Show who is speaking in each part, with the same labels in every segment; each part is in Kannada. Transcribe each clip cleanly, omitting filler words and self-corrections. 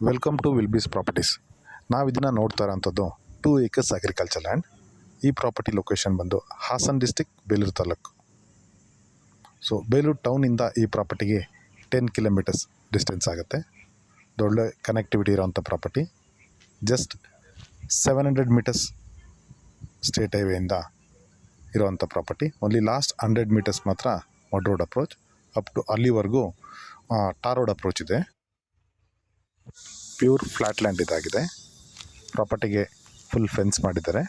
Speaker 1: Welcome to ವಿಲ್ಬೀಸ್ properties. ನಾವು ಇದನ್ನು ನೋಡ್ತಾ ಇರೋಂಥದ್ದು 2 acres ಅಗ್ರಿಕಲ್ಚರ್ ಲ್ಯಾಂಡ್. ಈ ಪ್ರಾಪರ್ಟಿ ಲೊಕೇಶನ್ ಬಂದು ಹಾಸನ್ ಡಿಸ್ಟಿಕ್, ಬೇಲೂರು ತಾಲೂಕು. ಸೊ ಬೇಲೂರು ಟೌನಿಂದ ಈ ಪ್ರಾಪರ್ಟಿಗೆ 10 ಕಿಲೋಮೀಟರ್ಸ್ ಡಿಸ್ಟೆನ್ಸ್ ಆಗುತ್ತೆ. ದೊಡ್ಡ ಕನೆಕ್ಟಿವಿಟಿ ಇರೋಂಥ ಪ್ರಾಪರ್ಟಿ. ಜಸ್ಟ್ 700 ಮೀಟರ್ಸ್ ಸ್ಟೇಟ್ ಹೈವೇಯಿಂದ ಇರೋವಂಥ ಪ್ರಾಪರ್ಟಿ. ಓನ್ಲಿ ಲಾಸ್ಟ್ 100 ಮೀಟರ್ಸ್ ಮಾತ್ರ mud road approach. Up to ಅಲ್ಲಿವರೆಗೂ ಟಾರ್ ರೋಡ್ ಅಪ್ರೋಚ್ ಇದೆ. ಪ್ಯೂರ್ ಫ್ಲ್ಯಾಟ್ ಲ್ಯಾಂಡ್ ಇದಾಗಿದೆ. ಪ್ರಾಪರ್ಟಿಗೆ ಫುಲ್ ಫೆನ್ಸ್ ಮಾಡಿದ್ದಾರೆ.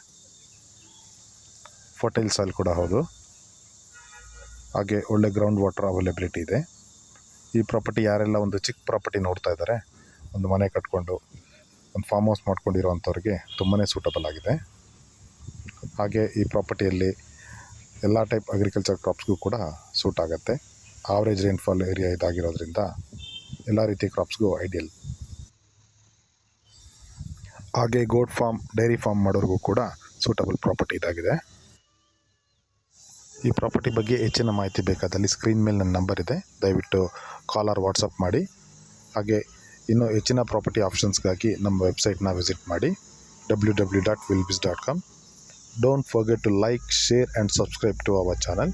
Speaker 1: ಫರ್ಟೈಲ್ ಸಾಯಿಲ್ ಕೂಡ ಹೌದು. ಹಾಗೆ ಒಳ್ಳೆ ಗ್ರೌಂಡ್ ವಾಟರ್ ಅವೈಲೇಬಿಲಿಟಿ ಇದೆ. ಈ ಪ್ರಾಪರ್ಟಿ ಯಾರೆಲ್ಲ ಒಂದು ಚಿಕ್ಕ ಪ್ರಾಪರ್ಟಿ ನೋಡ್ತಾ ಇದ್ದಾರೆ, ಒಂದು ಮನೆ ಕಟ್ಕೊಂಡು ಒಂದು ಫಾರ್ಮ್ ಹೌಸ್ ಮಾಡ್ಕೊಂಡಿರೋವಂಥವ್ರಿಗೆ ತುಂಬಾ ಸೂಟಬಲ್ ಆಗಿದೆ. ಹಾಗೆ ಈ ಪ್ರಾಪರ್ಟಿಯಲ್ಲಿ ಎಲ್ಲ ಟೈಪ್ ಅಗ್ರಿಕಲ್ಚರ್ ಕ್ರಾಪ್ಸ್ಗೂ ಕೂಡ ಸೂಟ್ ಆಗುತ್ತೆ. ಆವ್ರೇಜ್ ರೈನ್ಫಾಲ್ ಏರಿಯಾ ಇದಾಗಿರೋದ್ರಿಂದ ಎಲ್ಲ ರೀತಿ ಕ್ರಾಪ್ಸ್ಗೂ ಐಡಿಯಲ್. ಹಾಗೆ ಗೋಟ್ ಫಾರ್ಮ್, ಡೈರಿ ಫಾರ್ಮ್ ಮಾಡೋರಿಗೂ ಕೂಡ ಸೂಟಬಲ್ ಪ್ರಾಪರ್ಟಿ ಇದಾಗಿದೆ. ಈ ಪ್ರಾಪರ್ಟಿ ಬಗ್ಗೆ ಹೆಚ್ಚಿನ ಮಾಹಿತಿ ಬೇಕಾದಲ್ಲಿ ಸ್ಕ್ರೀನ್ ಮೇಲೆ ನನ್ನ ನಂಬರ್ ಇದೆ, ದಯವಿಟ್ಟು ಕಾಲ್ ಆರ್ ವಾಟ್ಸಪ್ ಮಾಡಿ. ಹಾಗೆ ಇನ್ನೂ ಹೆಚ್ಚಿನ ಪ್ರಾಪರ್ಟಿ ಆಪ್ಷನ್ಸ್ಗಾಗಿ ನಮ್ಮ ವೆಬ್ಸೈಟ್ನ ವಿಸಿಟ್ ಮಾಡಿ, www.wilbis.com. Don't forget to like, share and subscribe to our channel.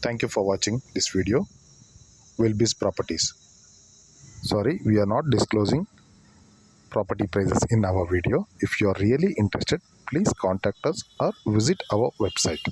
Speaker 1: Thank you for watching this video. Wilbis Properties. Sorry, we are not disclosing property prices in our video. If you are really interested, please contact us or visit our website.